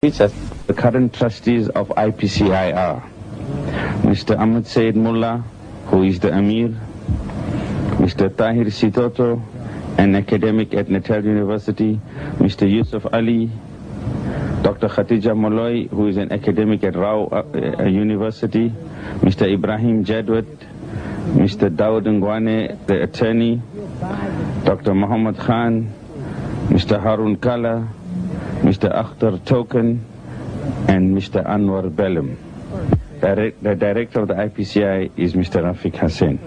The current trustees of IPCI are Mr. Ahmed Said Mullah, who is the Amir, Mr. Tahir Sitoto, an academic at Natal University, Mr. Yusuf Ali, Dr. Khatija Molloy, who is an academic at Rao University, Mr. Ibrahim Jadwat, Mr. Dawood Ngwane, the attorney, Dr. Muhammad Khan, Mr. Harun Kala, Mr. Akhtar Token, and Mr. Anwar Belem. The director of the IPCI is Mr. Rafiq Hassan.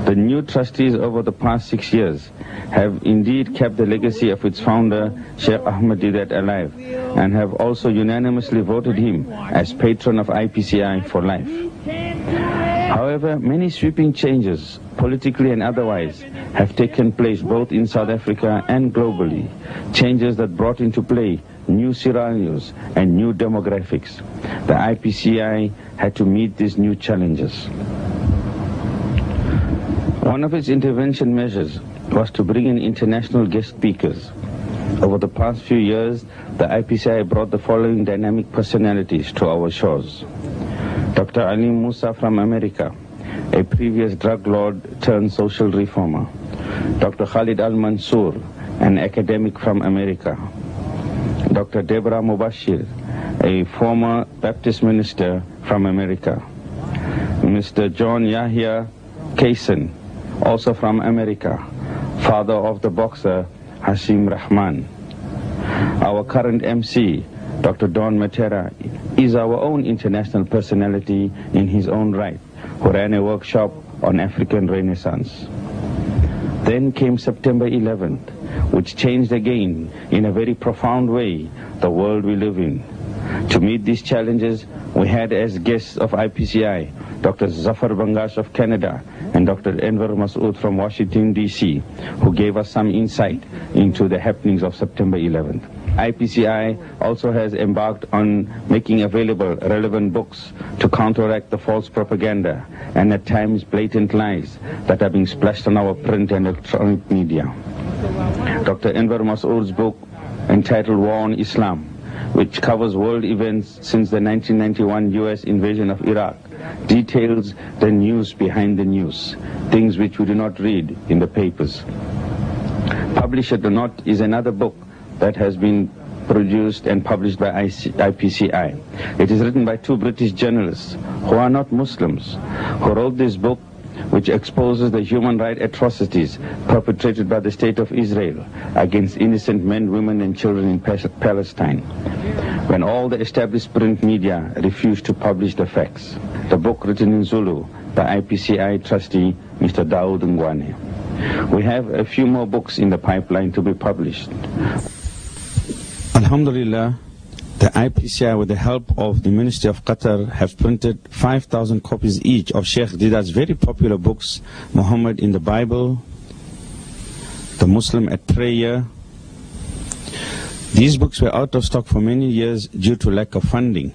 The new trustees over the past 6 years have indeed kept the legacy of its founder, Sheikh Ahmad Deedat, alive, and have also unanimously voted him as patron of IPCI for life. However, many sweeping changes, politically and otherwise, have taken place both in South Africa and globally, changes that brought into play new scenarios and new demographics. The IPCI had to meet these new challenges. One of its intervention measures was to bring in international guest speakers. Over the past few years, the IPCI brought the following dynamic personalities to our shores. Dr. Ali Musa from America, a previous drug lord turned social reformer. Dr. Khalid Al-Mansour, an academic from America. Dr. Deborah Mubashir, a former Baptist minister from America. Mr. John Yahya Kaysen, also from America, father of the boxer Hashim Rahman. Our current MC, Dr. Don Matera, is our own international personality in his own right, who ran a workshop on African Renaissance. Then came September 11th, which changed again, in a very profound way, the world we live in. To meet these challenges, we had as guests of IPCI, Dr. Zafar Bangash of Canada and Dr. Enver Masood from Washington, D.C., who gave us some insight into the happenings of September 11th. IPCI also has embarked on making available relevant books to counteract the false propaganda and at times blatant lies that are being splashed on our print and electronic media. Dr. Enver Masood's book entitled War on Islam, which covers world events since the 1991 US invasion of Iraq, details the news behind the news, things which we do not read in the papers. Publish It or Not is another book that has been produced and published by IPCI. It is written by two British journalists who are not Muslims, who wrote this book which exposes the human rights atrocities perpetrated by the State of Israel against innocent men, women and children in Palestine, when all the established print media refused to publish the facts. The book, written in Zulu by IPCI trustee Mr. Dawood Ngwane. We have a few more books in the pipeline to be published. Alhamdulillah, the IPCI, with the help of the Ministry of Qatar, have printed 5,000 copies each of Sheikh Deedat's very popular books, Muhammad in the Bible, The Muslim at Prayer. These books were out of stock for many years due to lack of funding.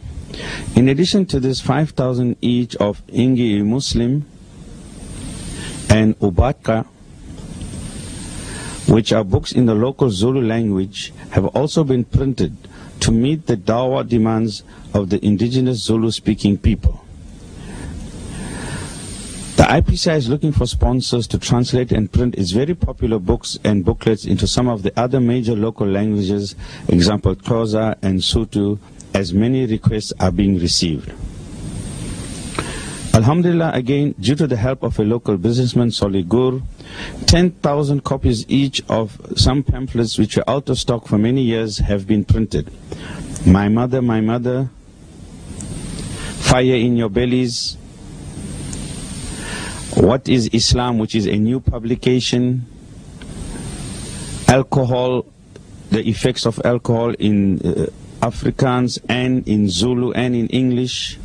In addition to this, 5,000 each of Ingi Muslim and Ubatka, which are books in the local Zulu language, have also been printed to meet the dawah demands of the indigenous Zulu-speaking people. The IPCI is looking for sponsors to translate and print its very popular books and booklets into some of the other major local languages, example Xhosa and Sotho, as many requests are being received. Alhamdulillah, again, due to the help of a local businessman, Soligur, 10,000 copies each of some pamphlets which were out of stock for many years have been printed. My Mother, Fire in Your Bellies, What is Islam, which is a new publication, Alcohol, the effects of alcohol in Afrikaans and in Zulu and in English.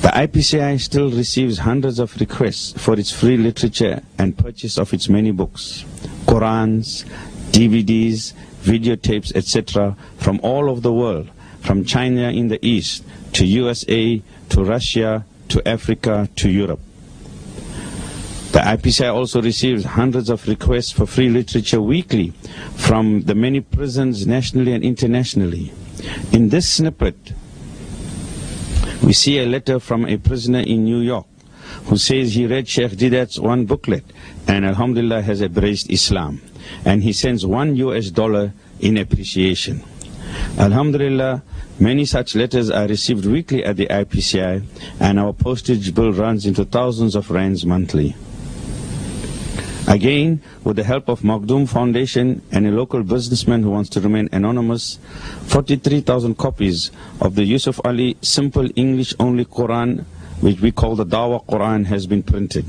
The IPCI still receives hundreds of requests for its free literature and purchase of its many books, Qurans, DVDs, videotapes, etc. from all over the world, from China in the East, to USA, to Russia, to Africa, to Europe. The IPCI also receives hundreds of requests for free literature weekly from the many prisons nationally and internationally. In this snippet, we see a letter from a prisoner in New York who says he read Sheikh Deedat's one booklet and alhamdulillah has embraced Islam. And he sends $1 in appreciation. Alhamdulillah, many such letters are received weekly at the IPCI, and our postage bill runs into thousands of rands monthly. Again, with the help of Makhdoom Foundation and a local businessman who wants to remain anonymous, 43,000 copies of the Yusuf Ali simple English-only Quran, which we call the Dawah Quran, has been printed.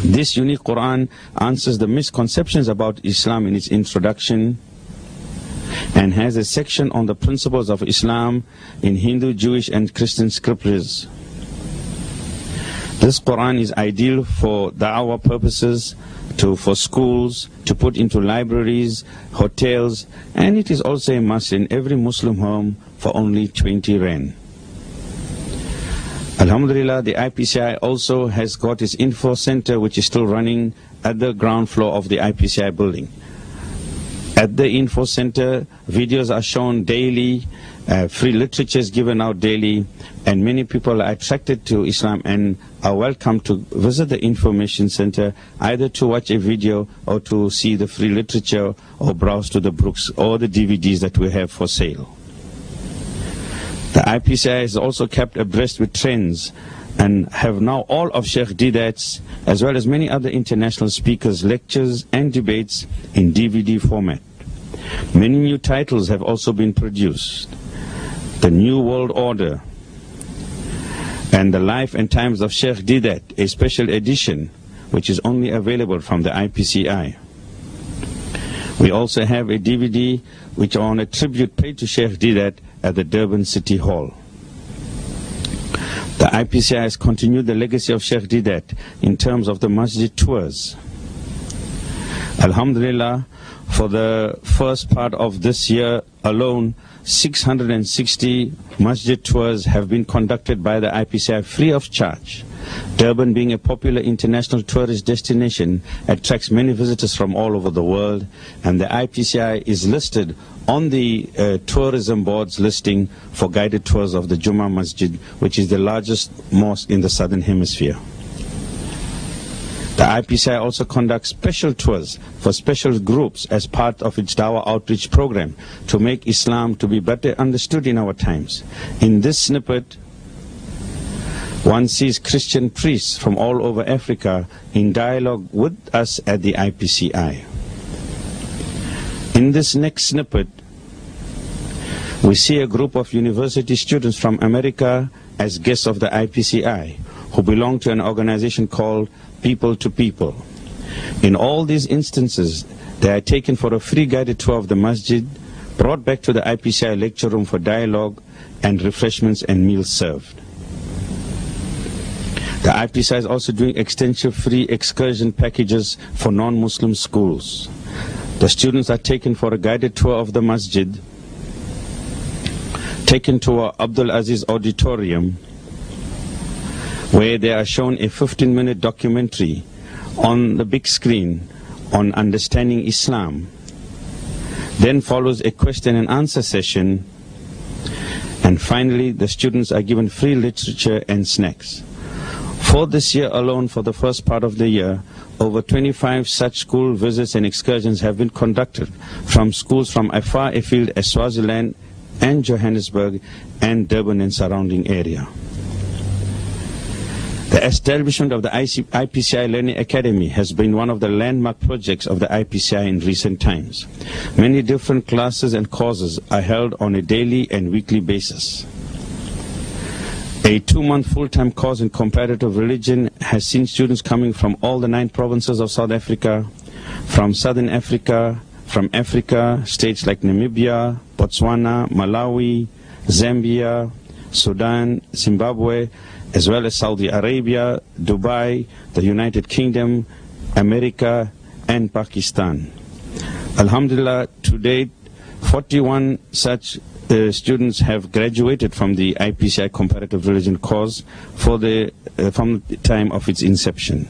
This unique Quran answers the misconceptions about Islam in its introduction and has a section on the principles of Islam in Hindu, Jewish and Christian scriptures. This Quran is ideal for da'wah purposes, for schools, to put into libraries, hotels, and it is also a must in every Muslim home for only 20 rand. Alhamdulillah, the IPCI also has got its info center, which is still running at the ground floor of the IPCI building. At the info center, videos are shown daily, free literature is given out daily, and many people are attracted to Islam and are welcome to visit the information center either to watch a video or to see the free literature or browse to the books or the DVDs that we have for sale. The IPCI has also kept abreast with trends and have now all of Sheikh Deedat's, as well as many other international speakers, lectures and debates in DVD format. Many new titles have also been produced. The New World Order and the Life and Times of Sheikh Deedat, a special edition which is only available from the IPCI. We also have a DVD which on a tribute paid to Sheikh Deedat at the Durban City Hall. The IPCI has continued the legacy of Sheikh Deedat in terms of the masjid tours. Alhamdulillah, for the first part of this year alone, 660 masjid tours have been conducted by the IPCI free of charge. Durban, being a popular international tourist destination, attracts many visitors from all over the world, and the IPCI is listed on the tourism board's listing for guided tours of the Jummah Masjid, which is the largest mosque in the southern hemisphere. The IPCI also conducts special tours for special groups as part of its Dawah outreach program to make Islam to be better understood in our times. In this snippet, one sees Christian priests from all over Africa in dialogue with us at the IPCI. In this next snippet, we see a group of university students from America as guests of the IPCI who belong to an organization called People to People. In all these instances, they are taken for a free guided tour of the masjid, brought back to the IPCI lecture room for dialogue and refreshments and meals served. The IPCI is also doing extensive free excursion packages for non-Muslim schools. The students are taken for a guided tour of the masjid, taken to our Abdul Aziz Auditorium, where they are shown a 15-minute documentary on the big screen on understanding Islam. Then follows a question and answer session, and finally the students are given free literature and snacks. For this year alone, for the first part of the year, over 25 such school visits and excursions have been conducted from schools from afar afield as Swaziland and Johannesburg and Durban and surrounding area. The establishment of the IPCI Learning Academy has been one of the landmark projects of the IPCI in recent times. Many different classes and courses are held on a daily and weekly basis. A 2-month full-time course in comparative religion has seen students coming from all the 9 provinces of South Africa, from Southern Africa, from Africa, states like Namibia, Botswana, Malawi, Zambia, Sudan, Zimbabwe, as well as Saudi Arabia, Dubai, the United Kingdom, America, and Pakistan. Alhamdulillah, to date, 41 such the students have graduated from the IPCI Comparative Religion course from the time of its inception.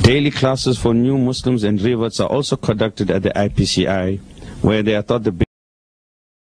Daily classes for new Muslims and reverts are also conducted at the IPCI, where they are taught the